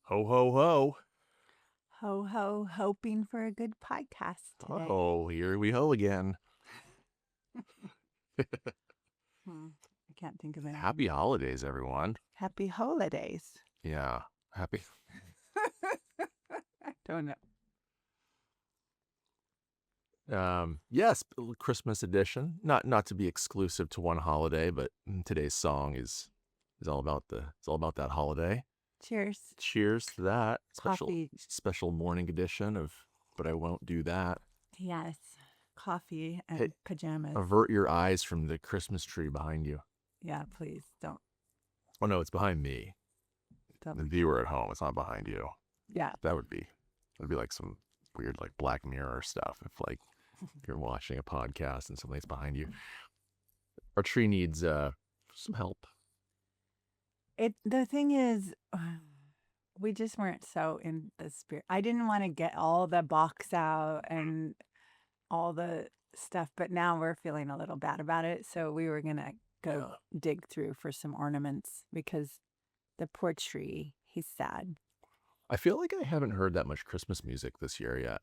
Ho, ho, ho. Ho, ho, hoping for a good podcast today. Oh, here we ho again. I can't think of anything. Happy holidays, everyone. Happy holidays. Yeah, happy. I don't know. Yes, Christmas edition. Not to be exclusive to one holiday, but today's song is all about that holiday. Cheers. Cheers to that. Coffee. Special morning edition of But I Won't Do That. Yes. Coffee and pajamas. Avert your eyes from the Christmas tree behind you. Yeah, please don't. Oh no, it's behind me. The viewer at home, it's not behind you. Yeah. That'd be like some weird like Black Mirror stuff if like you're watching a podcast and somebody's behind you. Our tree needs some help. The thing is, we just weren't so in the spirit. I didn't want to get all the box out and all the stuff, but now we're feeling a little bad about it. So we were going to go dig through for some ornaments because the poor tree, he's sad. I feel like I haven't heard that much Christmas music this year yet.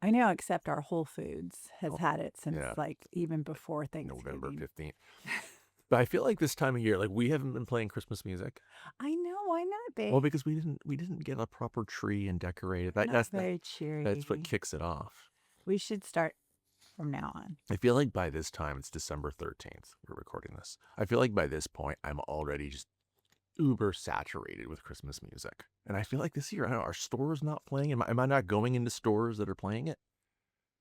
I know, except our Whole Foods has had it since like even before Thanksgiving. November 15th. But I feel like this time of year, like we haven't been playing Christmas music. I know, why not, babe? Well, because we didn't get a proper tree and decorate it. That's very cheery. That's what kicks it off. We should start from now on. I feel like by this time, it's December 13th. We're recording this. I feel like by this point, I'm already just uber saturated with Christmas music. And I feel like this year, I don't know, are stores not playing? Am I not going into stores that are playing it?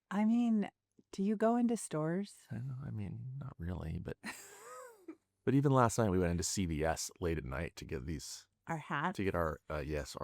I mean, do you go into stores? I mean, not really, but but even last night we went into CVS late at night to get our hats, to get our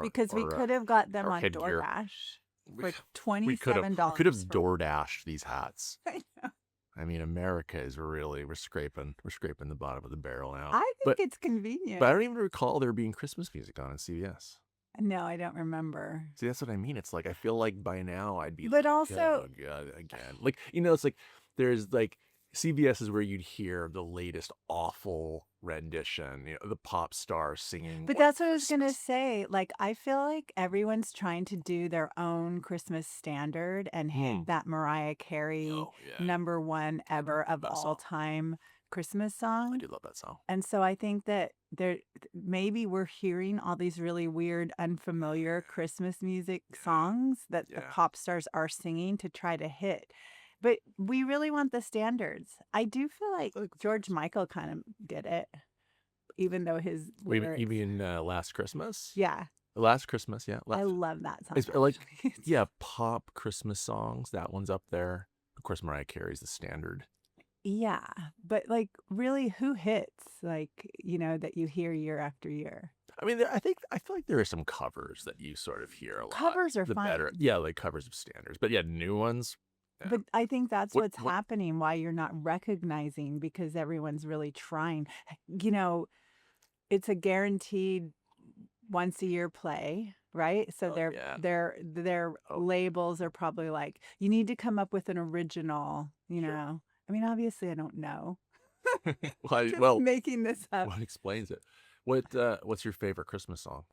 because we could have got them on headgear. DoorDash for $27. We could have DoorDashed these hats. I know. I mean, America is we're scraping the bottom of the barrel now. I think it's convenient. But I don't even recall there being Christmas music on in CVS. No, I don't remember. See, that's what I mean. It's like I feel like by now I'd be but like, also, oh God, again. Like, it's like there's like CVS is where you'd hear the latest awful rendition, the pop star singing. But that's what I was going to say. Like, I feel like everyone's trying to do their own Christmas standard and hit that Mariah Carey number one ever of all time Christmas song. I do love that song. And so I think that maybe we're hearing all these really weird, unfamiliar Christmas music songs that the pop stars are singing to try to hit. But we really want the standards. I do feel like George Michael kind of did it, even though his lyrics... You mean Last Christmas? Yeah. Last Christmas, yeah. I love that song. It's like, pop Christmas songs. That one's up there. Of course, Mariah Carey's the standard. Yeah, but like really, who hits like that you hear year after year? I mean, I feel like there are some covers that you sort of hear a lot. Covers are fun. Better, like covers of standards, but new ones. Yeah. But I think that's what's happening. Why you're not recognizing, because everyone's really trying. It's a guaranteed once a year play, right? So their labels are probably like, you need to come up with an original. Know. I mean, obviously, I don't know. Just making this up. What explains it? What's your favorite Christmas song?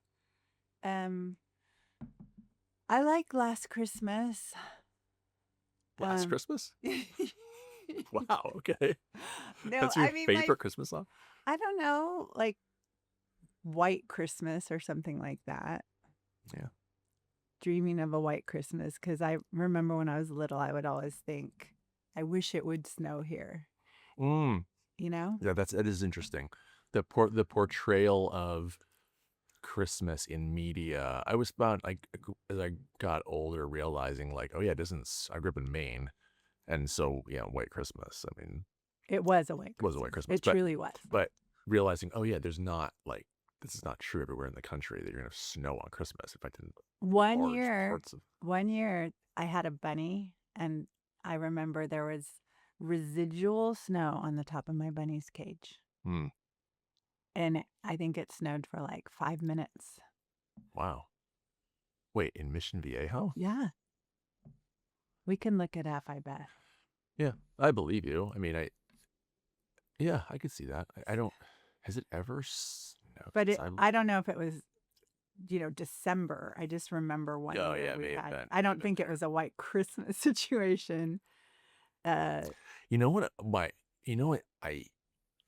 I like Last Christmas. Last Christmas? Wow. Okay. No, that's your favorite Christmas song? I don't know, like White Christmas or something like that. Yeah. Dreaming of a White Christmas, because I remember when I was little, I would always think, I wish it would snow here. Yeah, that is interesting. The portrayal of Christmas in media. I was about like as I got older, realizing like, it doesn't. I grew up in Maine, and so White Christmas. I mean, it was a White Christmas. It was a White Christmas. It truly was. But realizing, there's not like this is not true everywhere in the country that you're gonna have snow on Christmas. If I didn't. One year, I had a bunny, and I remember there was residual snow on the top of my bunny's cage. And I think it snowed for like 5 minutes. Wow. Wait, in Mission Viejo? Yeah. We can look it up, I bet. Yeah, I believe you. I mean, I could see that. I don't, has it ever snowed? But I don't know if it was December. I just remember one Oh, year yeah, we may have had. been. I don't think it was a white Christmas situation. You know what?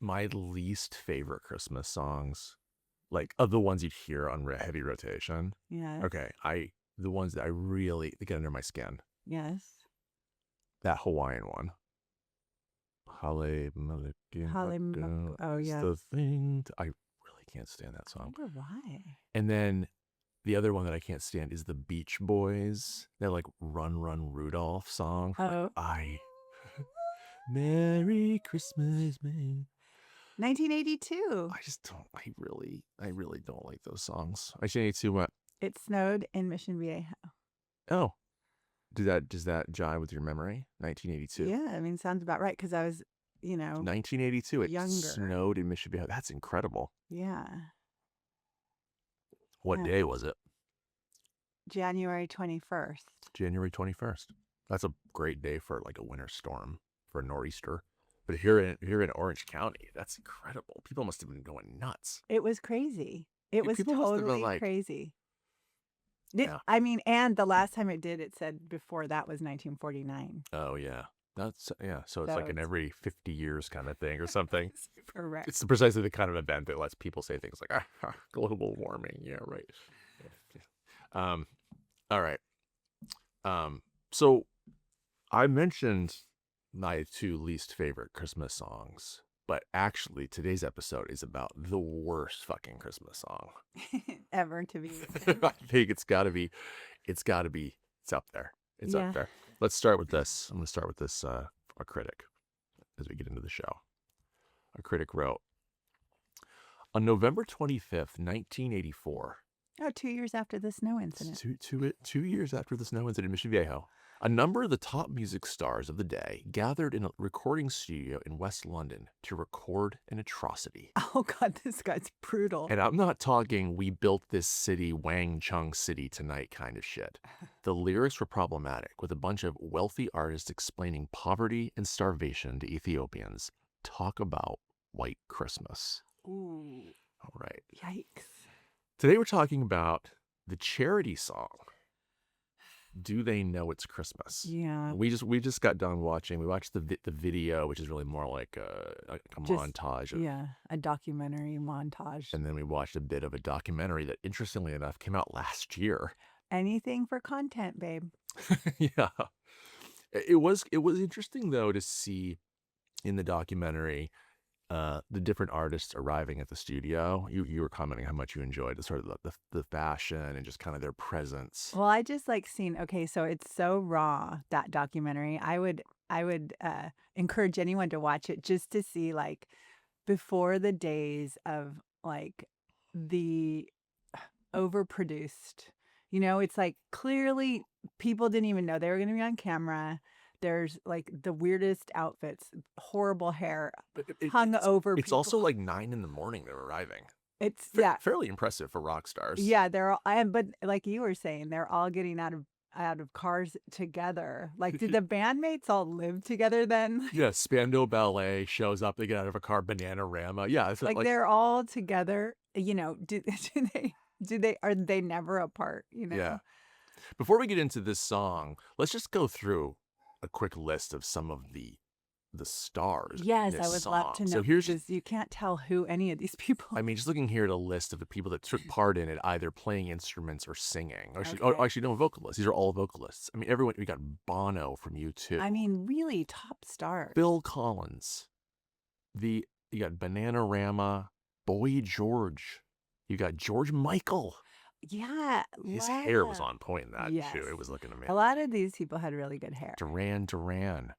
My least favorite Christmas songs, like of the ones you'd hear on heavy rotation. Yes. Okay, the ones that I really they get under my skin. Yes. That Hawaiian one. Hale Malikin. Oh, yeah. The thing. I really can't stand that I song. wonder why. And then the other one that I can't stand is the Beach Boys. They're like Run Run Rudolph song. Oh. Merry Christmas, man. 1982. I really don't like those songs. 1982 what? It snowed in Mission Viejo. Oh. Does that jive with your memory? 1982. Yeah, I mean, sounds about right because I was, 1982. It younger. snowed in Mission Viejo. That's incredible. Yeah. What day was it? January 21st. January 21st. That's a great day for like a winter storm, for a nor'easter. But here in Orange County, that's incredible. People must have been going nuts. It was crazy. It was totally crazy. Yeah. I mean, and the last time it did, it said before that was 1949. Oh, yeah. So it's like an every 50 years kind of thing or something. Correct. It's precisely the kind of event that lets people say things like, global warming. Yeah, right. Yeah. All right. So I mentioned my two least favorite Christmas songs, but actually today's episode is about the worst fucking Christmas song ever to be. I think it's up there. It's up there. Let's start with this. I'm going to start with this, a critic, as we get into the show. A critic wrote, on November 25th, 1984. Oh, 2 years after the snow incident. 2 years after the snow incident in Mission Viejo. A number of the top music stars of the day gathered in a recording studio in West London to record an atrocity. Oh, God, this guy's brutal. And I'm not talking, we built this city, Wang Chung City tonight kind of shit. The lyrics were problematic, with a bunch of wealthy artists explaining poverty and starvation to Ethiopians. Talk about white Christmas. Ooh. All right. Yikes. Today we're talking about the charity song, Do They Know It's Christmas? Yeah. We just got done watching. We watched the video, which is really more like a montage. A documentary montage. And then we watched a bit of a documentary that, interestingly enough, came out last year. Anything for content, babe. Yeah. It was interesting, though, to see in the documentary the different artists arriving at the studio. You were commenting how much you enjoyed the sort of the fashion and just kind of their presence. Well, I just like seeing, okay, so it's so raw, that documentary. I would encourage anyone to watch it just to see, like, before the days of like the overproduced, it's like clearly people didn't even know they were going to be on camera. There's like the weirdest outfits, horrible hair, hung over. It's also like 9 a.m. they're arriving. It's fairly impressive for rock stars. Yeah, they're all, but like you were saying, they're all getting out of cars together. Like, did the bandmates all live together then? Yeah, Spandau Ballet shows up. They get out of a car, Bananarama. Yeah, it's like they're all together. Are they never apart? Yeah. Before we get into this song, let's just go through a quick list of some of the stars. Yes, I would love to know. So because you can't tell who any of these people. I mean, just looking here at a list of the people that took part in it, either playing instruments or singing. Actually, no, vocalists. These are all vocalists. I mean, everyone. We got Bono from U2. I mean, really top stars. Phil Collins. You got Bananarama, Boy George. You got George Michael. Yeah. His hair was on point in that, too. It was looking amazing. A lot of these people had really good hair. Duran.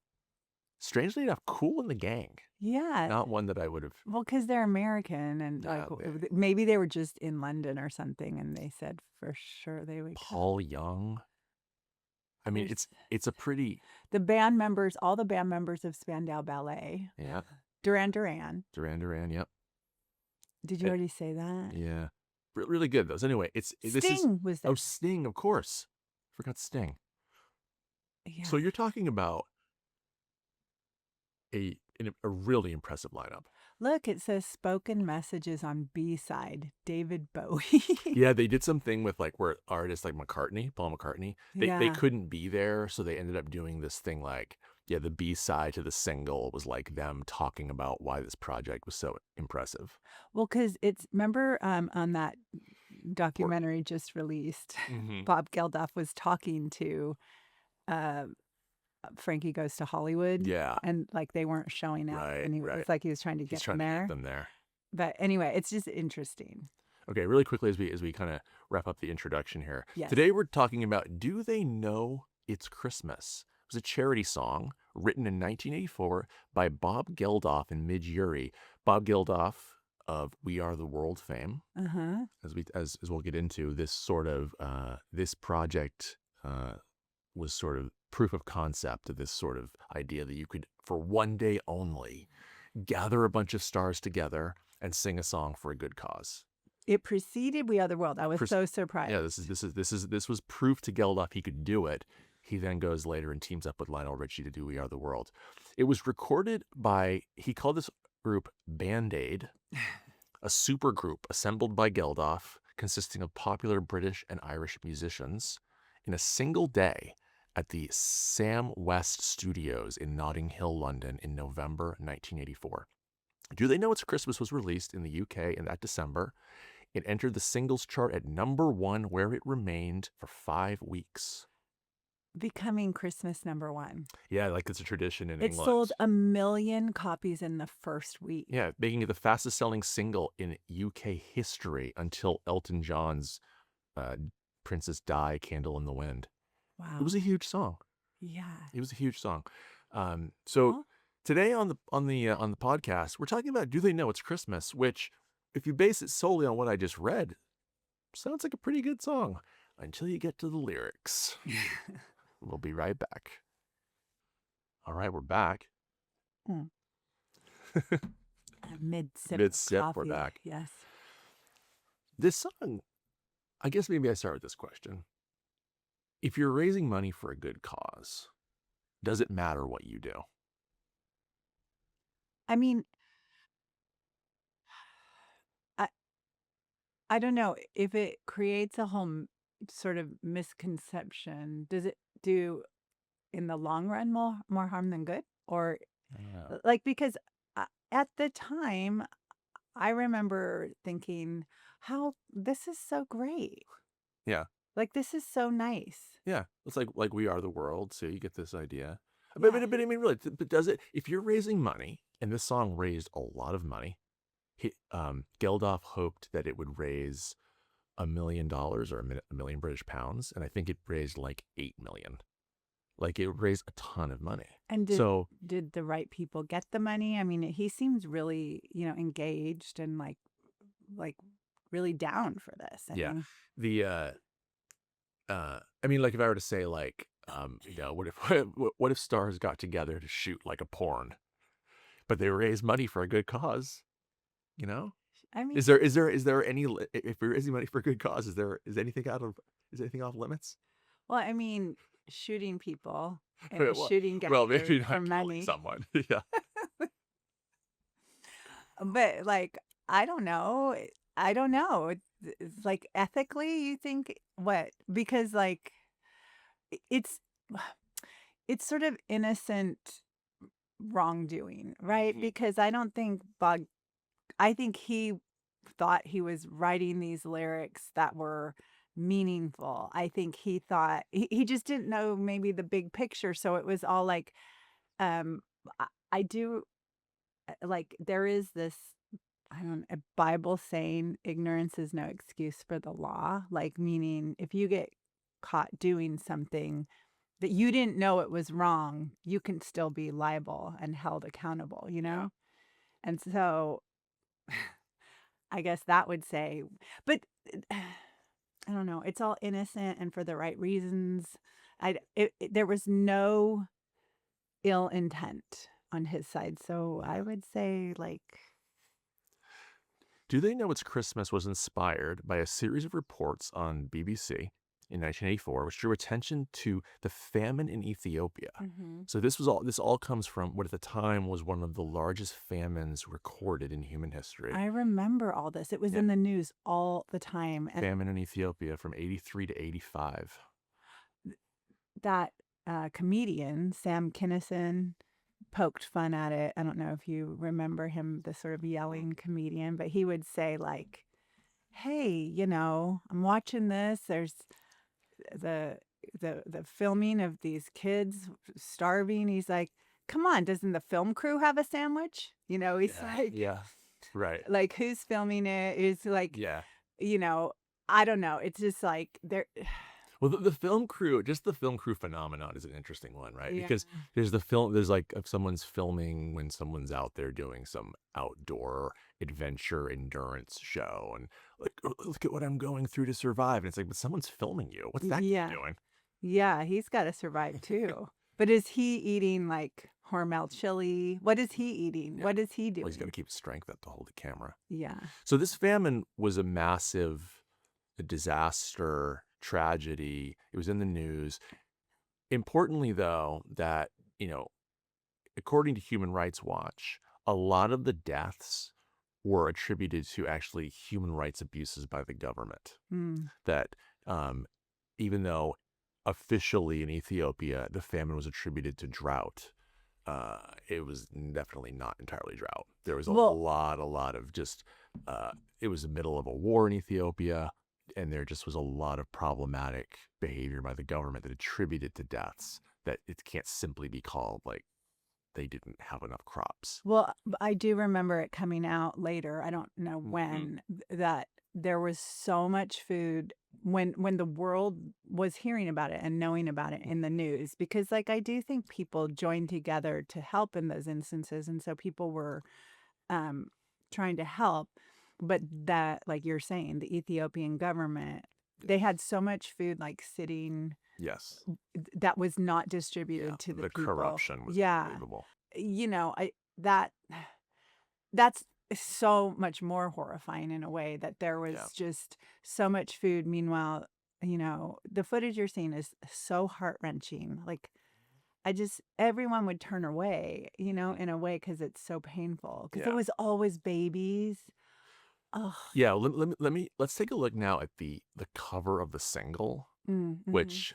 Strangely enough, Kool and the Gang. Yeah. Not one that I would have. Well, because they're American and maybe they were just in London or something and they said for sure they would. Paul Young. I mean, it's a pretty. The band members, all the band members of Spandau Ballet. Yeah. Duran, yep. Did you already say that? Yeah. Really good, those. Anyway, Sting was there. Oh, Sting, of course. Forgot Sting. Yeah. So you're talking about a really impressive lineup. Look, it says spoken messages on B-side, David Bowie. Yeah, they did something with like where artists like Paul McCartney, they Yeah. couldn't be there, so they ended up doing this thing like, yeah, the B-side to the single was like them talking about why this project was so impressive. Well, because remember on that Or, documentary just released, mm-hmm. Bob Geldof was talking to uh, Frankie Goes to Hollywood, Yeah, and like they weren't showing up, right, and right. it's like he was trying to He's get them trying to get there. them there. But anyway, it's just interesting. Okay, really quickly as we kind of wrap up the introduction here. Yes. Today we're talking about Do They Know It's Christmas? It was a charity song written in 1984 by Bob Geldof and Midge Uri. Bob Geldof of We Are the World fame. Uh-huh. As we'll get into, this project was sort of proof of concept of this sort of idea that you could, for one day only, gather a bunch of stars together and sing a song for a good cause. It preceded We Are the World. I was so surprised. Yeah, this was proof to Geldof he could do it. He then goes later and teams up with Lionel Richie to do We Are the World. It was recorded by, he called this group Band-Aid, a super group assembled by Geldof consisting of popular British and Irish musicians in a single day at the Sam West Studios in Notting Hill, London in November 1984. Do They Know It's Christmas was released in the UK in that December. It entered the singles chart at #1, where it remained for 5 weeks. Becoming Christmas #1. Yeah, like it's a tradition in England. It sold 1 million copies in the first week. Yeah, making it the fastest selling single in UK history until Elton John's Princess Di, Candle in the Wind. Wow. It was a huge song. Yeah. It was a huge song. So today on the podcast, we're talking about Do They Know It's Christmas, which, if you base it solely on what I just read, sounds like a pretty good song until you get to the lyrics. We'll be right back. All right, we're back. Mid-sip, we're back. Yes. This song, I guess maybe I start with this question. If you're raising money for a good cause, does it matter what you do? I mean, I don't know if it creates a whole sort of misconception. Does it do in the long run more harm than good? Or like, because at the time, I remember thinking, how this is so great. Yeah. Like, this is so nice. Yeah. It's like We Are the World. So you get this idea. Yeah. But I mean, really, but does it, if you're raising money, and this song raised a lot of money, Geldof hoped that it would raise $1 million or a million British pounds. And I think it raised like 8 million. Like, it raised a ton of money. And did the right people get the money? I mean, he seems really, engaged and like really down for this. Yeah. I mean, like, if I were to say, like, what if stars got together to shoot like a porn, but they raised money for a good cause? I mean, is there any, if you're raising money for a good cause, is anything off limits? Well, I mean, shooting people and shooting guys maybe not for money. Someone, yeah. But like, I don't know. It's like, ethically, you think what? Because like, it's sort of innocent wrongdoing, right? Mm-hmm. Because I don't think I think he thought he was writing these lyrics that were meaningful. I think he thought he just didn't know maybe the big picture. So it was all like, I do like, there is this, a Bible saying, ignorance is no excuse for the law. Like, meaning if you get caught doing something that you didn't know it was wrong, you can still be liable and held accountable, Yeah. And so I guess that would say, but I don't know. It's all innocent and for the right reasons. There was no ill intent on his side. So I would say, like, Do They Know It's Christmas was inspired by a series of reports on BBC in 1984, which drew attention to the famine in Ethiopia. Mm-hmm. So this all comes from what at the time was one of the largest famines recorded in human history. I remember all this. It was in the news all the time. And famine in Ethiopia from 83 to 85. that comedian, Sam Kinison, poked fun at it. I don't know if you remember him, the sort of yelling comedian, but he would say like, hey, you know, I'm watching this. There's the filming of these kids starving. He's like, come on, doesn't the film crew have a sandwich? You know, he's like, right. Like, who's filming it? Is like, you know, I don't know. It's just like they're. Well, the film crew, just the film crew phenomenon is an interesting one, right? Because there's like if someone's filming when someone's out there doing some outdoor adventure endurance show and like, oh, look at what I'm going through to survive. And it's like, but someone's filming you. What's that doing? Yeah, he's got to survive too. But is he eating like Hormel chili? What is he eating? Yeah. What is he doing? Well, he's got to keep his strength up to hold the camera. Yeah. So this famine was a massive disaster, tragedy. It was in the news. Importantly, though, that, you know, according to Human Rights Watch, a lot of the deaths were attributed to actually human rights abuses by the government. That even though officially in Ethiopia the famine was attributed to drought, it was definitely not entirely drought. There was a lot of just it was the middle of a war in Ethiopia, and there just was a lot of problematic behavior by the government that attributed to deaths, that it can't simply be called like they didn't have enough crops. Well, I do remember it coming out later, I don't know when, that there was so much food when the world was hearing about it and knowing about it in the news, because like I do think people joined together to help in those instances, and so people were trying to help. But that, like you're saying, the Ethiopian government, they had so much food like sitting that was not distributed to the people. The corruption was unbelievable. You know, that's so much more horrifying in a way, that there was just so much food. Meanwhile, you know, the footage you're seeing is so heart-wrenching. Like, everyone would turn away, you know, in a way, because it's so painful. Because it was always babies. Oh. Yeah, let's take a look now at the cover of the single, which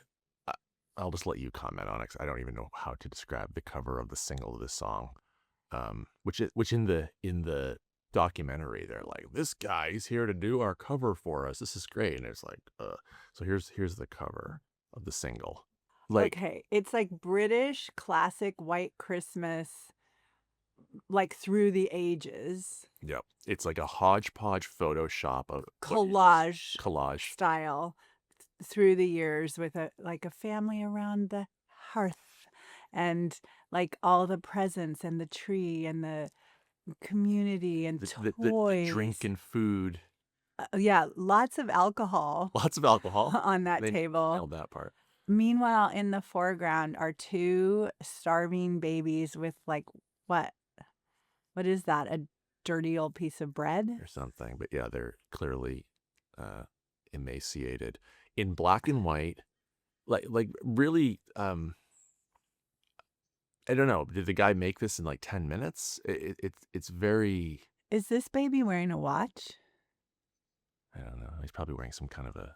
I'll just let you comment on it, 'cause I don't even know how to describe the cover of the single of this song. Which in the documentary they're like, this guy, he's here to do our cover for us. This is great. And it's like, so here's the cover of the single. Like, okay, it's like British classic white Christmas, like through the ages. Yep. It's like a hodgepodge Photoshop of collage style through the years, with a family around the hearth, and like all the presents and the tree and the community and toys, the drink and food. Lots of alcohol. Lots of alcohol on that table. Nailed that part. Meanwhile, in the foreground are two starving babies with like what is that? A dirty old piece of bread or something? But yeah, they're clearly emaciated in black and white. Like really. I don't know. Did the guy make this in like 10 minutes? It's very. Is this baby wearing a watch? I don't know. He's probably wearing some kind of a.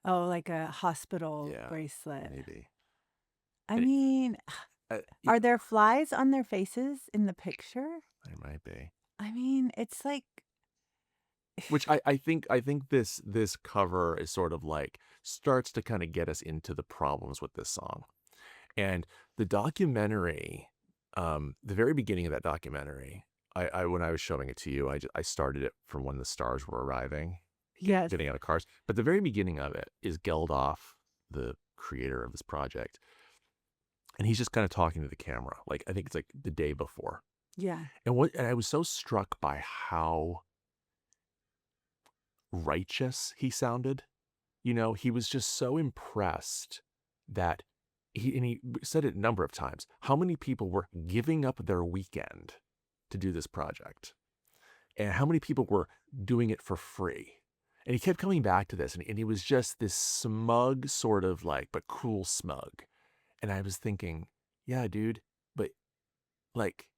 Oh, like a hospital bracelet. Maybe. I mean, are there flies on their faces in the picture? There might be. I mean, it's like. Which I think this cover is sort of like starts to kind of get us into the problems with this song. And the documentary, the very beginning of that documentary, when I was showing it to you, I started it from when the stars were arriving, getting out of cars. But the very beginning of it is Geldof, the creator of this project, and he's just kind of talking to the camera. Like, I think it's like the day before. Yeah. And I was so struck by how righteous he sounded. You know, he was just so impressed that. He said it a number of times, how many people were giving up their weekend to do this project, and how many people were doing it for free. And he kept coming back to this, and he was just this smug sort of like, but cool smug. And I was thinking, yeah, dude, but like,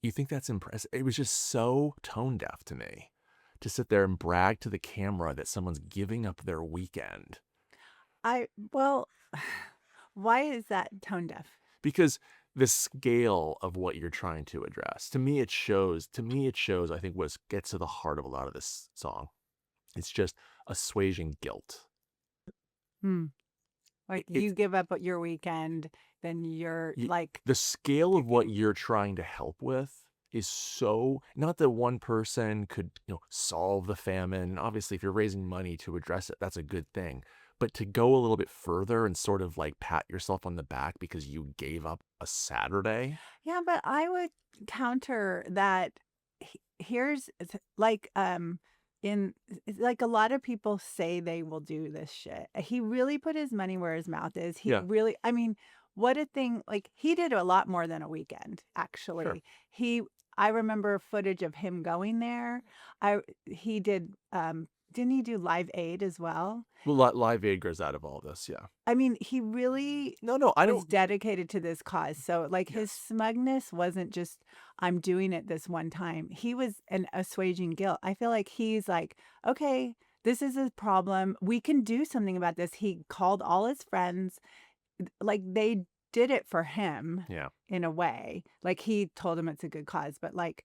you think that's impressive? It was just so tone deaf to me to sit there and brag to the camera that someone's giving up their weekend. Well, why is that tone deaf? Because the scale of what you're trying to address, to me it shows, I think, what gets to the heart of a lot of this song. It's just assuaging guilt. Hmm. Like you give up your weekend, then you're like... The scale of what you're trying to help with is so, not that one person could, solve the famine. Obviously, if you're raising money to address it, that's a good thing. But to go a little bit further and sort of like pat yourself on the back because you gave up a Saturday. Yeah, but I would counter that. Here's like like a lot of people say they will do this shit. He really put his money where his mouth is. He really, I mean, what a thing. Like he did a lot more than a weekend, actually. Sure. I remember footage of him going there. He did didn't he do Live Aid as well? Well, Live Aid grows out of all this, yeah. I mean, he really was dedicated to this cause. So, like, his smugness wasn't just, I'm doing it this one time. He was an assuaging guilt. I feel like he's like, okay, this is a problem. We can do something about this. He called all his friends. Like, they did it for him in a way. Like, he told him it's a good cause. But, like,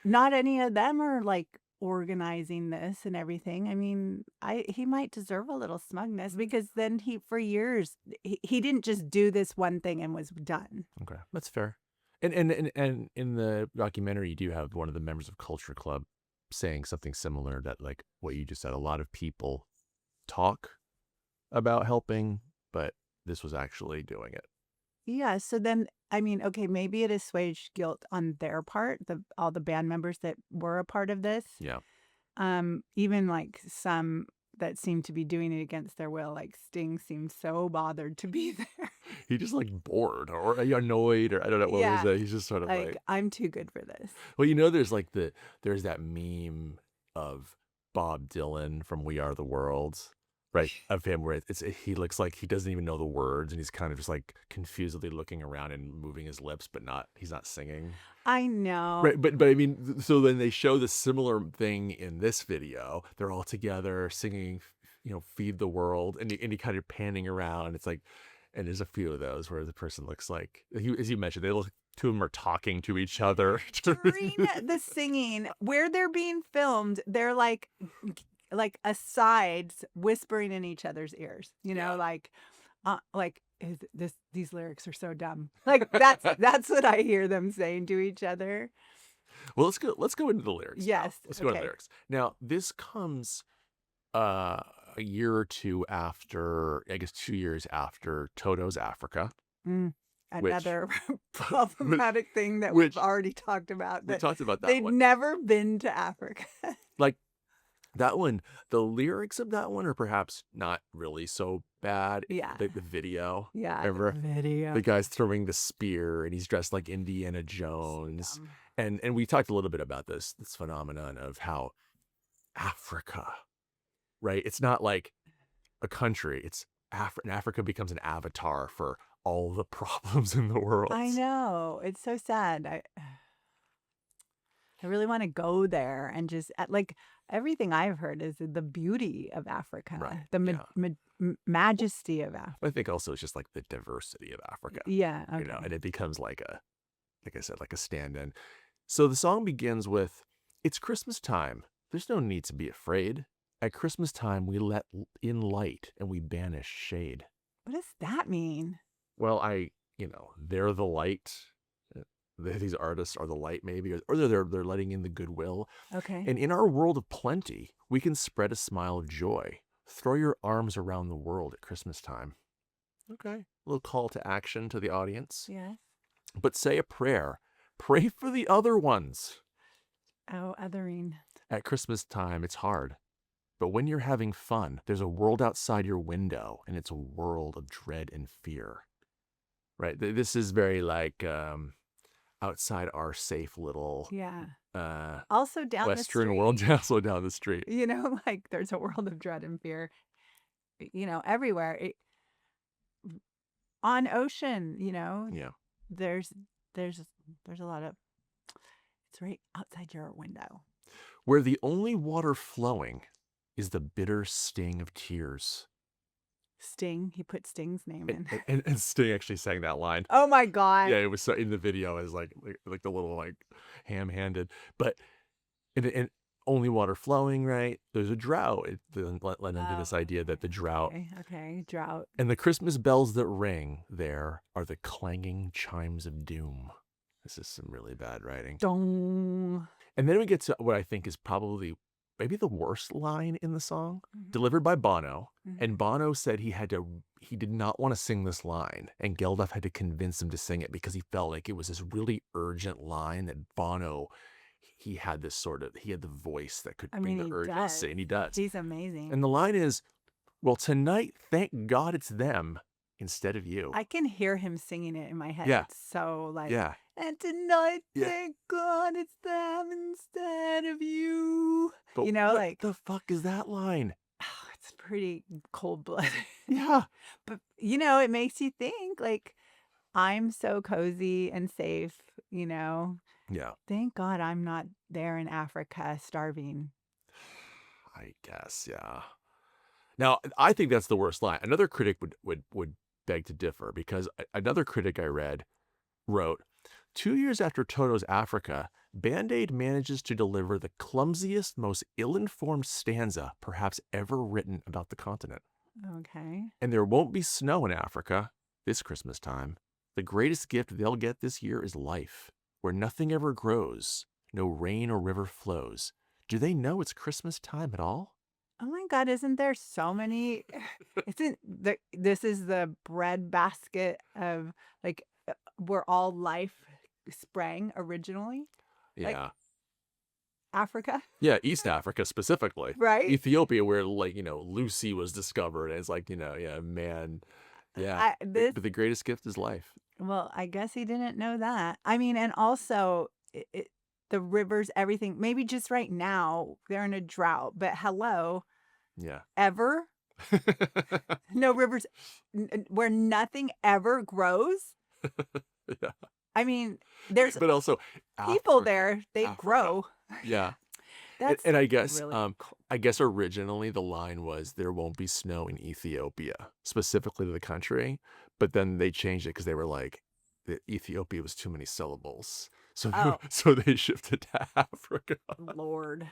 not any of them are, like, organizing this and everything. I mean, he might deserve a little smugness because then for years he didn't just do this one thing and was done. Okay, that's fair. And in the documentary, you do have one of the members of Culture Club saying something similar, that like what you just said, a lot of people talk about helping, but this was actually doing it. Yeah, so then, I mean, okay, maybe it assuaged guilt on their part, all the band members that were a part of this. Yeah. Even like some that seemed to be doing it against their will, like Sting seemed so bothered to be there. He just like bored or annoyed, or I don't know what was that. He's just sort of like, I'm too good for this. Well, there's that meme of Bob Dylan from We Are the World. Right, of him where he looks like he doesn't even know the words, and he's kind of just like confusedly looking around and moving his lips, but he's not singing. I know. Right, but I mean, so then they show the similar thing in this video. They're all together singing, "Feed the World," and he kind of panning around. It's like, and there's a few of those where the person looks like, as you mentioned, two of them are talking to each other during the singing where they're being filmed. They're like asides whispering in each other's ears, like these lyrics are so dumb. Like that's what I hear them saying to each other. Well, let's go into the lyrics. Yes. Let's go into the lyrics. Now, this comes a year or two after, I guess 2 years after Toto's Africa. Another problematic thing that we've already talked about. We talked about that. They'd never been to Africa. Like, that one, the lyrics of that one are perhaps not really so bad. Yeah. The video. Yeah. Remember? The video. The guy's throwing the spear and he's dressed like Indiana Jones. And we talked a little bit about this phenomenon of how Africa, right? It's not like a country. It's Africa becomes an avatar for all the problems in the world. I know. It's so sad. I really want to go there and just like everything I've heard is the beauty of Africa, right. the majesty of Africa. I think also it's just like the diversity of Africa. Yeah. Okay. And it becomes like I said, like a stand-in. So the song begins with, "It's Christmas time. There's no need to be afraid. At Christmas time, we let in light and we banish shade." What does that mean? Well, they're the light. These artists are the light, maybe, or they're letting in the goodwill. Okay. And in our world of plenty, we can spread a smile of joy. Throw your arms around the world at Christmas time. Okay. A little call to action to the audience. Yes. But say a prayer. Pray for the other ones. Oh, othering. At Christmas time, it's hard. But when you're having fun, there's a world outside your window, and it's a world of dread and fear. Right? This is very like outside our safe little Also down the Western street. world, also down the street. Like there's a world of dread and fear, everywhere. On ocean, Yeah. there's there's there's a lot of it's right outside your window. Where the only water flowing is the bitter sting of tears. Sting, he put Sting's name in. And Sting actually sang that line. Oh my God. Yeah, it was so in the video as like the little like ham-handed, but and only water flowing, right? There's a drought. It then led into this idea that the drought. Okay, drought. And the Christmas bells that ring there are the clanging chimes of doom. This is some really bad writing. Dong. And then we get to what I think is probably maybe the worst line in the song, delivered by Bono. And Bono said he did not want to sing this line. And Geldof had to convince him to sing it because he felt like it was this really urgent line that Bono, he had the voice that could bring the urgency. And he does. He's amazing. And the line is, well, tonight, thank God it's them instead of you. I can hear him singing it in my head. Yeah. It's so like, yeah. And tonight, thank God it's them instead of you. But what the fuck is that line? Oh, it's pretty cold-blooded. Yeah. But, it makes you think, like, I'm so cozy and safe, Yeah. Thank God I'm not there in Africa starving. I guess, yeah. Now, I think that's the worst line. Another critic would beg to differ because another critic I read wrote, 2 years after Toto's Africa, Band-Aid manages to deliver the clumsiest, most ill-informed stanza perhaps ever written about the continent. Okay. And there won't be snow in Africa this Christmas time. The greatest gift they'll get this year is life, where nothing ever grows, no rain or river flows. Do they know it's Christmas time at all? Oh my God, isn't there so many? This is the bread basket of like where all life sprang originally? Yeah. Like, Africa? Yeah, East Africa specifically. Right? Ethiopia, where Lucy was discovered. And it's like, man. Yeah. But the greatest gift is life. Well, I guess he didn't know that. I mean, and also the rivers, everything, maybe just right now they're in a drought, but hello. Yeah. Ever? No rivers where nothing ever grows? Yeah. I mean, there's but also people there, they grow. Yeah. And I guess really I guess originally the line was there won't be snow in Ethiopia, specifically to the country, but then they changed it because they were like that Ethiopia was too many syllables. So so they shifted to Africa. Lord.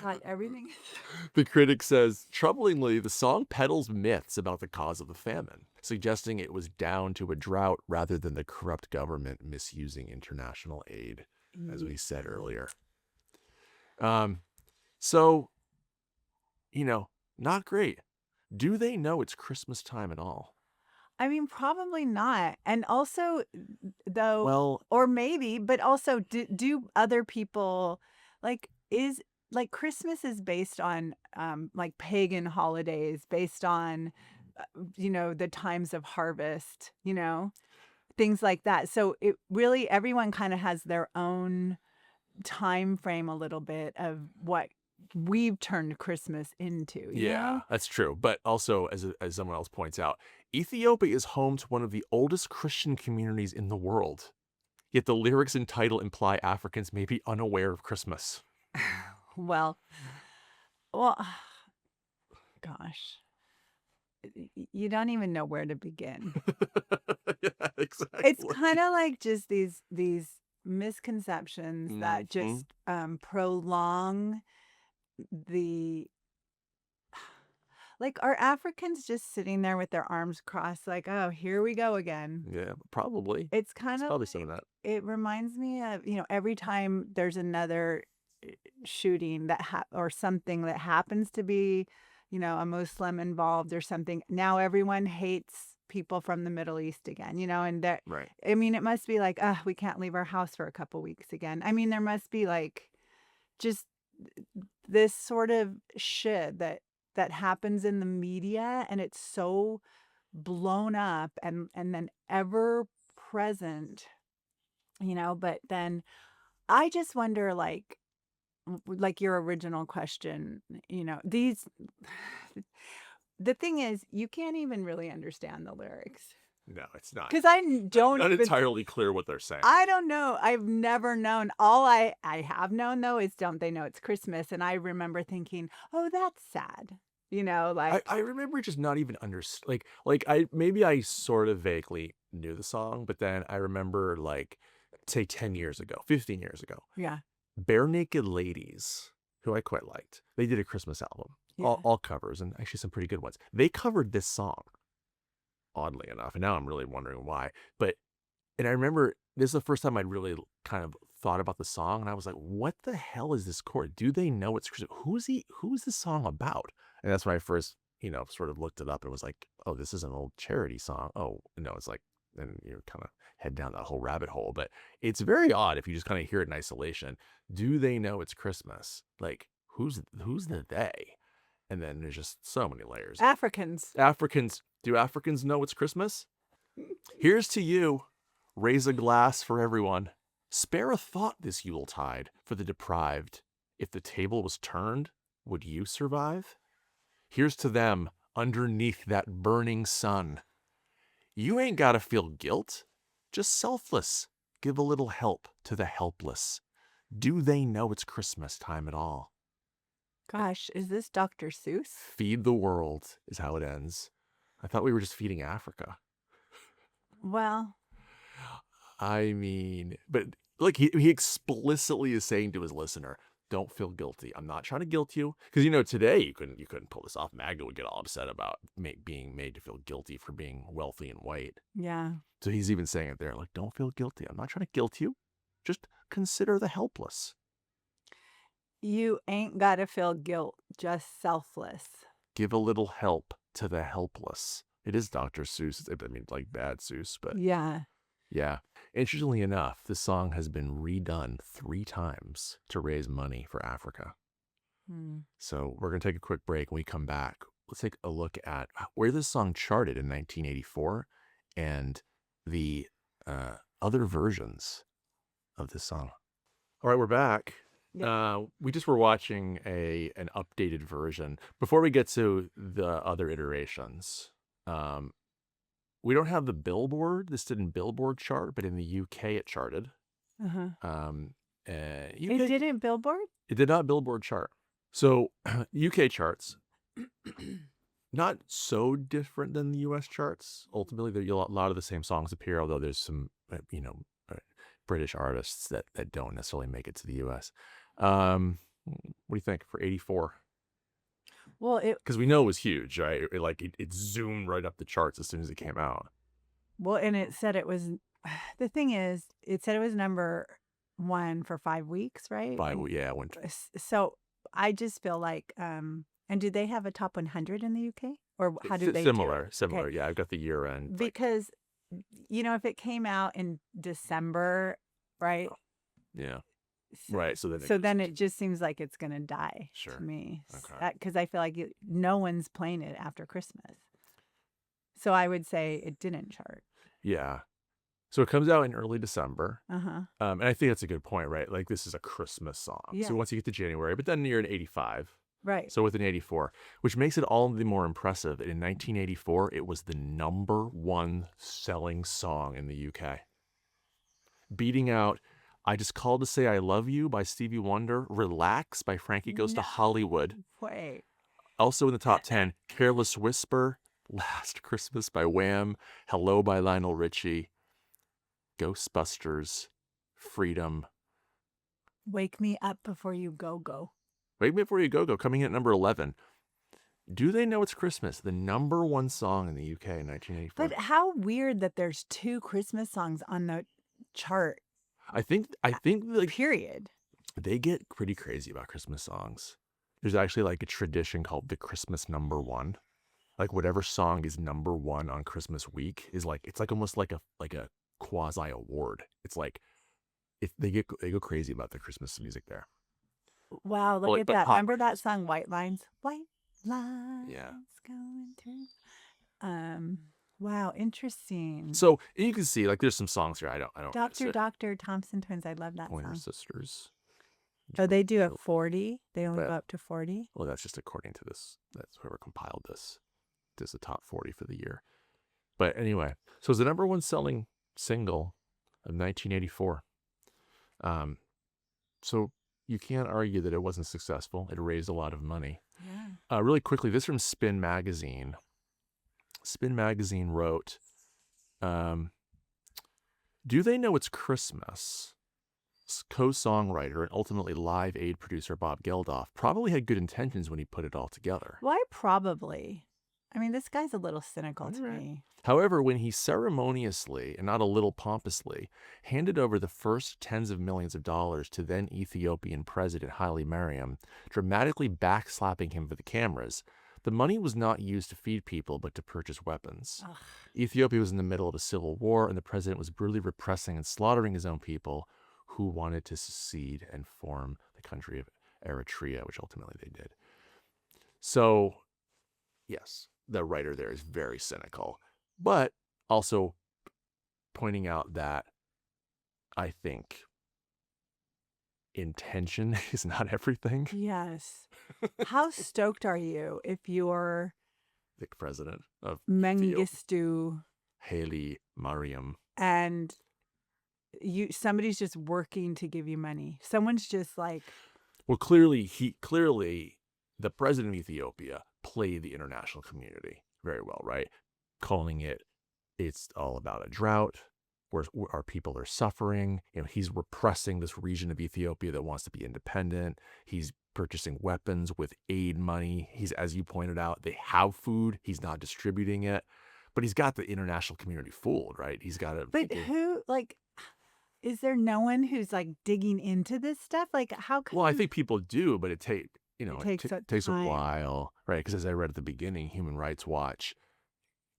God, everything. The critic says, troublingly, the song peddles myths about the cause of the famine, suggesting it was down to a drought rather than the corrupt government misusing international aid, as we said earlier. So, not great. Do they know it's Christmas time at all? I mean, probably not. And also, though, well, or maybe, but also, do other people Christmas is based on like pagan holidays, based on the times of harvest, things like that. So it really, everyone kind of has their own time frame a little bit of what we've turned Christmas into. You know? That's true. But also, as someone else points out, Ethiopia is home to one of the oldest Christian communities in the world. Yet the lyrics and title imply Africans may be unaware of Christmas. Well, gosh, you don't even know where to begin. Yeah, exactly. It's kind of like just these misconceptions that just prolong the. Like, are Africans just sitting there with their arms crossed, like, oh, here we go again? Yeah, probably. It's kind of probably some of that. It reminds me of, every time there's another shooting or something that happens to be, a Muslim involved or something. Now everyone hates people from the Middle East again, and that, right. I mean, it must be like, we can't leave our house for a couple weeks again. I mean, there must be like just this sort of shit that happens in the media, and it's so blown up and then ever present, but then I just wonder, like your original question, these the thing is, you can't even really understand the lyrics No, it's not. because I don't Not even. entirely clear what they're saying. I don't know. I've never known. All I have known though is don't they know it's Christmas? And I remember thinking, oh, that's sad. I remember just not even like I sort of vaguely knew the song, but then I remember like say 10 years ago, 15 years ago, Yeah, Bare Naked Ladies, who I quite liked. They did a Christmas album, yeah. all covers, and actually some pretty good ones. They covered this song, oddly enough, and now I'm really wondering why. And I remember this is the first time I'd really kind of thought about the song, and I was like, what the hell is this chord? Do they know it's Christmas? Who's this song about? And that's when I first, sort of looked it up and was like, oh, this is an old charity song. Oh, no, it's like, and you kind of head down that whole rabbit hole. But it's very odd if you just kind of hear it in isolation. Do they know it's Christmas? Like, who's the they? And then there's just so many layers. Africans. Do Africans know it's Christmas? Here's to you. Raise a glass for everyone. Spare a thought this Yuletide for the deprived. If the table was turned, would you survive? Here's to them underneath that burning sun. You ain't gotta feel guilt, just selfless. Give a little help to the helpless. Do they know it's Christmas time at all? Gosh, is this Dr. Seuss? Feed the world is how it ends. I thought we were just feeding Africa. Well, I mean, but like he explicitly is saying to his listener, don't feel guilty. I'm not trying to guilt you. Because, today you couldn't pull this off. Magda would get all upset about being made to feel guilty for being wealthy and white. yeah. So he's even saying it there, like, don't feel guilty. I'm not trying to guilt you. Just consider the helpless. You ain't got to feel guilt, just selfless. Give a little help to the helpless. It is Dr. Seuss. I mean, like bad Seuss, but Yeah. yeah. Interestingly enough, this song has been redone 3 times to raise money for Africa. So we're going to take a quick break. When we come back, let's take a look at where this song charted in 1984 and the other versions of this song. All right, we're back. Yeah. We just were watching an updated version. Before we get to the other iterations, we don't have the Billboard. This didn't Billboard chart, but in the UK it charted. Uh-huh. UK, It didn't Billboard? It did not Billboard chart. So UK charts, not so different than the US charts. Ultimately, a lot of the same songs appear, although there's some, British artists that don't necessarily make it to the US. What do you think for 84? Well, because we know it was huge, right? It zoomed right up the charts as soon as it came out. Well, and it said it was. The thing is, it said it was number 1 for 5 weeks, right? Yeah, So I just feel like, and do they have a top 100 in the UK, or how do they? Similar. Okay. Yeah, I've got the year end. Because, if it came out in December, right? Yeah. Right. So then it just seems like it's gonna die to me. Okay. Because I feel like no one's playing it after Christmas. So I would say it didn't chart. Yeah. So it comes out in early December. Uh-huh. And I think that's a good point, right? Like this is a Christmas song. Yeah. So once you get to January, but then you're in 85. Right. So within 84, which makes it all the more impressive that in 1984, it was the number 1 selling song in the UK. Beating out I Just Called to Say I Love You by Stevie Wonder, Relax by Frankie Goes to Hollywood. Wait. Also in the top 10, Careless Whisper, Last Christmas by Wham, Hello by Lionel Richie, Ghostbusters, Freedom. Wake Me Up Before You Go. Wake Me Up Before You Go, coming in at number 11. Do They Know It's Christmas? The number 1 song in the UK in 1984. But how weird that there's 2 Christmas songs on the chart. I think period. They get pretty crazy about Christmas songs. There's actually like a tradition called the Christmas number 1. Like whatever song is number 1 on Christmas week is it's almost like a quasi award. It's like if they go crazy about the Christmas music there. Wow, look at that. Remember that song White Lines? White Lines. Yeah. Going through. Wow, interesting. So you can see, like, there's some songs here. I don't. Dr. Thompson Twins. I love that Pointer song. Sisters. Oh, they do a 40. They only go up to 40. Well, that's just according to this. That's whoever compiled this. This is the top 40 for the year. But anyway, so it's the number one selling single of 1984. So you can't argue that it wasn't successful. It raised a lot of money. Yeah. Really quickly, this from Spin Magazine. Spin Magazine wrote, do they know it's Christmas? Co-songwriter and ultimately Live Aid producer Bob Geldof probably had good intentions when he put it all together. Why probably? I mean, this guy's a little cynical to me. However, when he ceremoniously, and not a little pompously, handed over the first tens of millions of dollars to then Ethiopian President Haile Mariam, dramatically backslapping him for the cameras, the money was not used to feed people, but to purchase weapons. Ugh. Ethiopia was in the middle of a civil war, and the president was brutally repressing and slaughtering his own people who wanted to secede and form the country of Eritrea, which ultimately they did. So, yes, the writer there is very cynical, but also pointing out that I think intention is not everything. Yes. How stoked are you if you're The president of Mengistu Haile Mariam, and somebody's just working to give you money? Someone's just like, well, clearly the president of Ethiopia played the international community very well, right? Calling it's all about a drought where our people are suffering. He's repressing this region of Ethiopia that wants to be independent. He's purchasing weapons with aid money. He's, as you pointed out, they have food. He's not distributing it, but he's got the international community fooled, right? He's got it. But who, like, is there no one who's like digging into this stuff? Like, how come? Well, I think people do, but it takes a time. while, right? Because as I read at the beginning, Human Rights Watch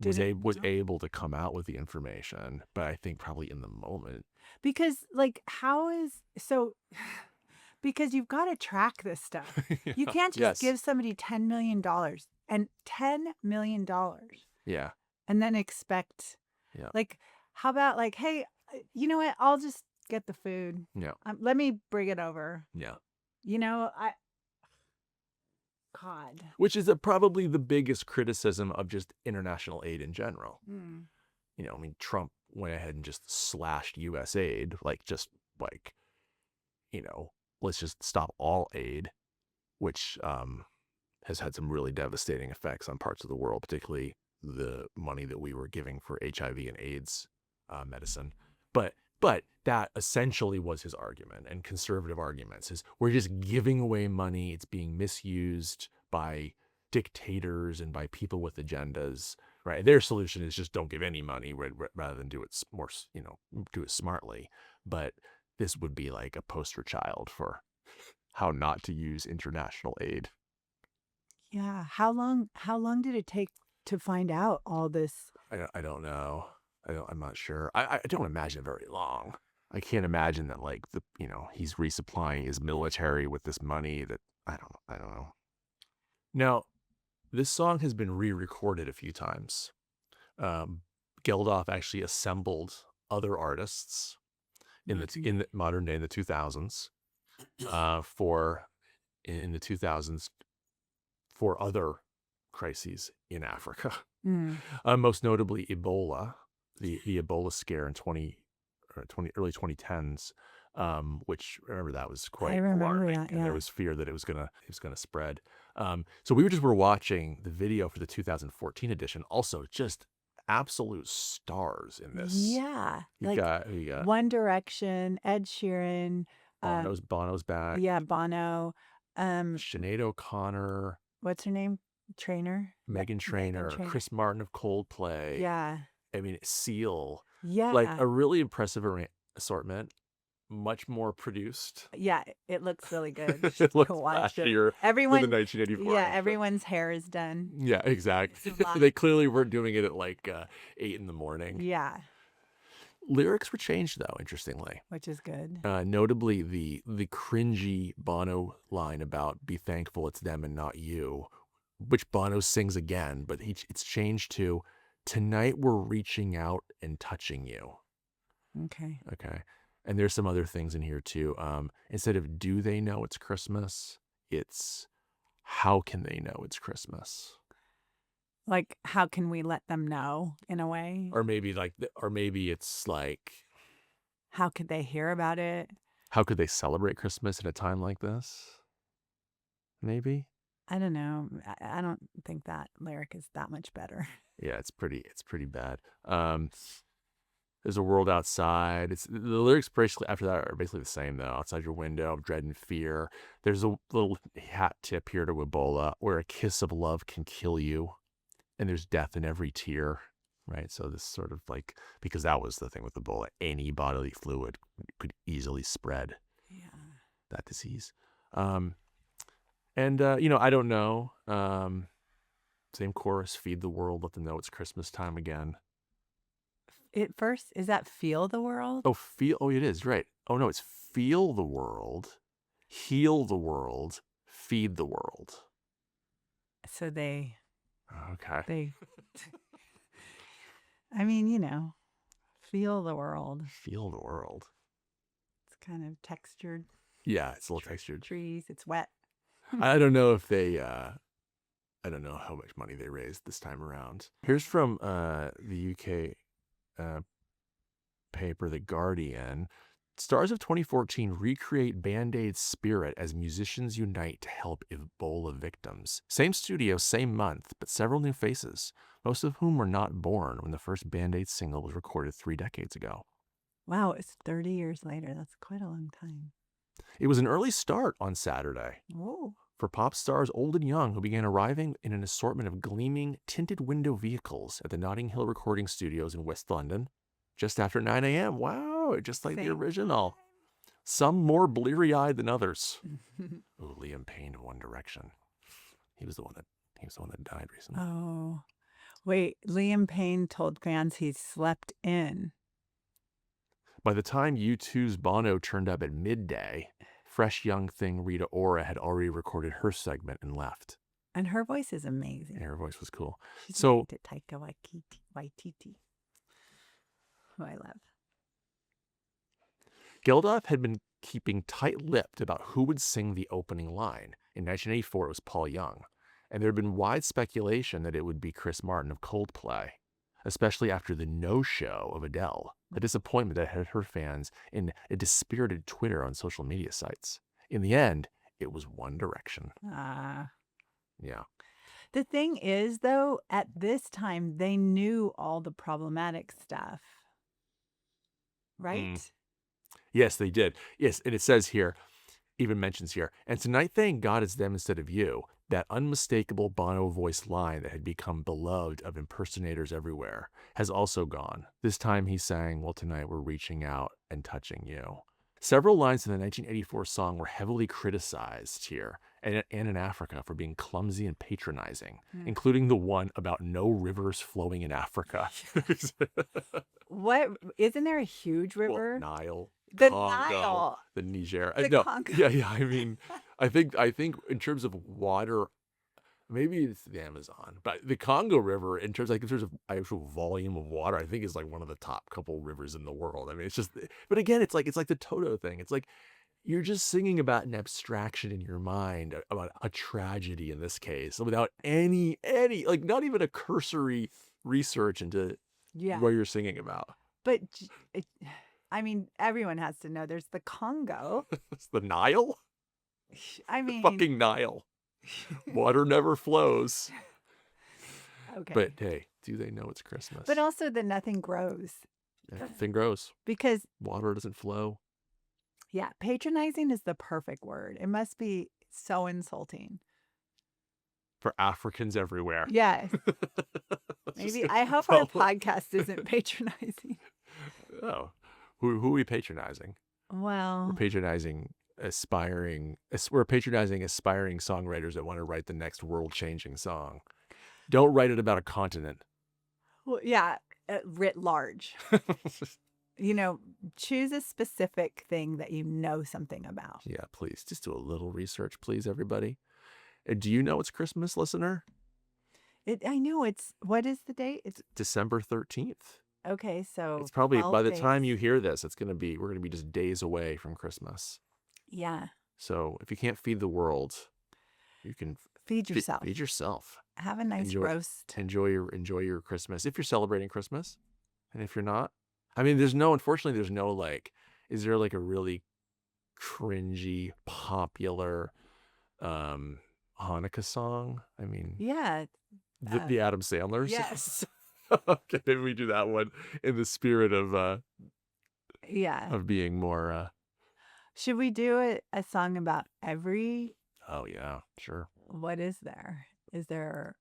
was able to come out with the information, but I think probably in the moment. Because because you've got to track this stuff. You can't just give somebody $10 million and $10 million. Yeah. And then expect, like, how about like, hey, you know what? I'll just get the food. Yeah. Let me bring it over. Yeah. God. Which is probably the biggest criticism of just international aid in general. Mm. Trump went ahead and just slashed U.S. aid, let's just stop all aid, which has had some really devastating effects on parts of the world, particularly the money that we were giving for HIV and AIDS medicine. But that essentially was his argument, and conservative arguments is we're just giving away money. It's being misused by dictators and by people with agendas, right? Their solution is just don't give any money rather than do it more, do it smartly. But this would be like a poster child for how not to use international aid. Yeah. How long did it take to find out all this? I don't know. I'm not sure. I don't imagine very long. I can't imagine that he's resupplying his military with this money that I don't know. Now, this song has been re-recorded a few times. Geldof actually assembled other artists in the modern day, in the 2000s, for other crises in Africa. Most notably Ebola. The Ebola scare in early 2010s, which, remember, that was quite alarming. That, yeah. And there was fear that it was gonna spread. So we were watching the video for the 2014 edition. Also, just absolute stars in this. Yeah, You got One Direction, Ed Sheeran, Bono's back. Yeah, Bono. Sinead O'Connor. What's her name? Meghan Trainor. Chris Martin of Coldplay. Yeah. Seal. Yeah. Like a really impressive assortment. Much more produced. Yeah, it looks really good. It looks flashier than the 1984. Yeah, everyone's hair is done. Yeah, exactly. They clearly weren't doing it at 8 a.m. Yeah. Lyrics were changed, though, interestingly. Which is good. Notably, the cringy Bono line about "be thankful it's them and not you," which Bono sings again, but it's changed to Tonight we're reaching out and touching you. Okay. Okay. And there's some other things in here too. Instead of do they know it's Christmas, it's how can they know it's Christmas? Like, how can we let them know in a way? Or maybe it's like, how could they hear about it? How could they celebrate Christmas at a time like this? Maybe. I don't know. I don't think that lyric is that much better. Yeah, it's pretty bad. There's a world outside. The lyrics basically after that are basically the same though. Outside your window of dread and fear. There's a little hat tip here to Ebola, where a kiss of love can kill you, and there's death in every tear. Right. So this sort of like, because that was the thing with Ebola, any bodily fluid could easily spread that disease. I don't know. Same chorus, feed the world, let them know it's Christmas time again. It first, is that feel the world? Oh, it is, right. Oh, no, it's feel the world, heal the world, feed the world. So okay. I mean, feel the world. Feel the world. It's kind of textured. Yeah, it's a little textured. Trees, it's wet. I don't know if they, I don't know how much money they raised this time around. Here's from the UK paper, The Guardian. Stars of 2014 recreate Band-Aid's spirit as musicians unite to help Ebola victims. Same studio, same month, but several new faces, most of whom were not born when the first Band-Aid single was recorded 3 decades ago. Wow, it's 30 years later. That's quite a long time. It was an early start on Saturday. Whoa. For pop stars old and young who began arriving in an assortment of gleaming, tinted window vehicles at the Notting Hill recording studios in West London just after 9 a.m. Wow, just like the original. Some more bleary-eyed than others. Ooh, Liam Payne of One Direction. He was the one that died recently. Oh. Wait, Liam Payne told fans he slept in. By the time U2's Bono turned up at midday, fresh young thing Rita Ora had already recorded her segment and left. And her voice is amazing. Yeah, her voice was cool. She's married to Taika Waititi, who I love. Geldof had been keeping tight-lipped about who would sing the opening line. In 1984, it was Paul Young, and there had been wide speculation that it would be Chris Martin of Coldplay, especially after the no-show of Adele, a disappointment that had hurt fans in a dispirited Twitter on social media sites. In the end, it was One Direction. Yeah. The thing is, though, at this time, they knew all the problematic stuff, right? Yes, they did. Yes, and it says here, even mentions here, and tonight thank God it's them instead of you. That unmistakable Bono voice line that had become beloved of impersonators everywhere has also gone. This time he sang, well, tonight we're reaching out and touching you. Several lines in the 1984 song were heavily criticized here and in Africa for being clumsy and patronizing, including the one about no rivers flowing in Africa. What? Isn't there a huge river? Well, Nile. The Congo, Nile. the Niger. The Congo. Yeah. I mean, I think in terms of water, maybe it's the Amazon, but the Congo River, in terms of actual volume of water, I think is like one of the top couple rivers in the world. I mean, it's just, but again, it's like the Toto thing. It's like you're just singing about an abstraction in your mind, about a tragedy in this case, without any like not even a cursory research into what you're singing about. But I mean, everyone has to know there's the Congo. It's the Nile? I mean, the fucking Nile. Water never flows. Okay. But hey, do they know it's Christmas? But also that nothing grows. Nothing grows. Because water doesn't flow. Yeah, patronizing is the perfect word. It must be so insulting. For Africans everywhere. Yes. Maybe. I hope our podcast isn't patronizing. Oh. Who are we patronizing? Well, we're patronizing aspiring songwriters that want to write the next world-changing song. Don't write it about a continent. Well, yeah, writ large. Choose a specific thing that you know something about. Yeah, please. Just do a little research, please, everybody. Do you know it's Christmas, listener? I know what is the date? It's December 13th. okay. So It's probably, by 12 the time days. you hear this, we're going to be just days away from Christmas. Yeah. So if you can't feed the world, you can Feed yourself. feed yourself. Have a nice roast. Enjoy your Christmas if you're celebrating Christmas, and if you're not, I mean, unfortunately, there's no like, is there like a really cringy popular Hanukkah song? I mean, Yeah. the Adam Sandler's. Yes. Okay, maybe we do that one in the spirit of Yeah. being more. Should we do a song about every? Oh yeah, sure. What is there? Is there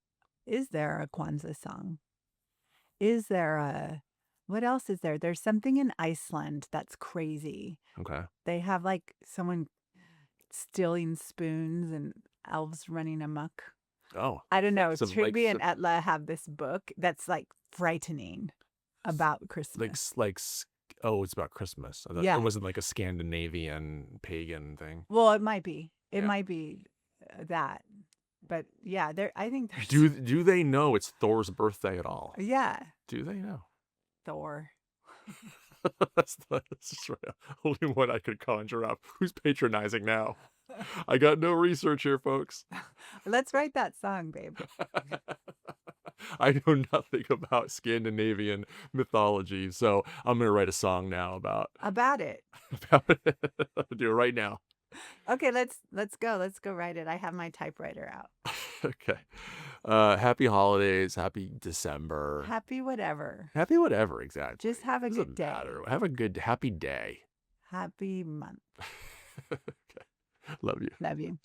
a Kwanzaa song? Is there what else is there? There's something in Iceland that's crazy. Okay. They have like someone stealing spoons and elves running amok. Oh, I don't know. some, Truby and Etla have this book that's like frightening about Christmas. Oh, it's about Christmas. I thought Yeah. It wasn't like a Scandinavian pagan thing. Well, it might be. It Yeah. might be that. But yeah, I think there's Do they know it's Thor's birthday at all? yeah, Do they know? Thor. That's just right. Only one I could conjure up. Who's patronizing now? I got no research here, folks. Let's write that song, babe. I know nothing about Scandinavian mythology, so I'm gonna write a song now about it. it. I'll do it right now. Okay, let's go. Let's go write it. I have my typewriter out. Okay. Happy holidays. Happy December. Happy whatever. Happy whatever, exactly. Just have a Doesn't good day. matter. Have a good happy day. Happy month. Okay. Love you. Love you.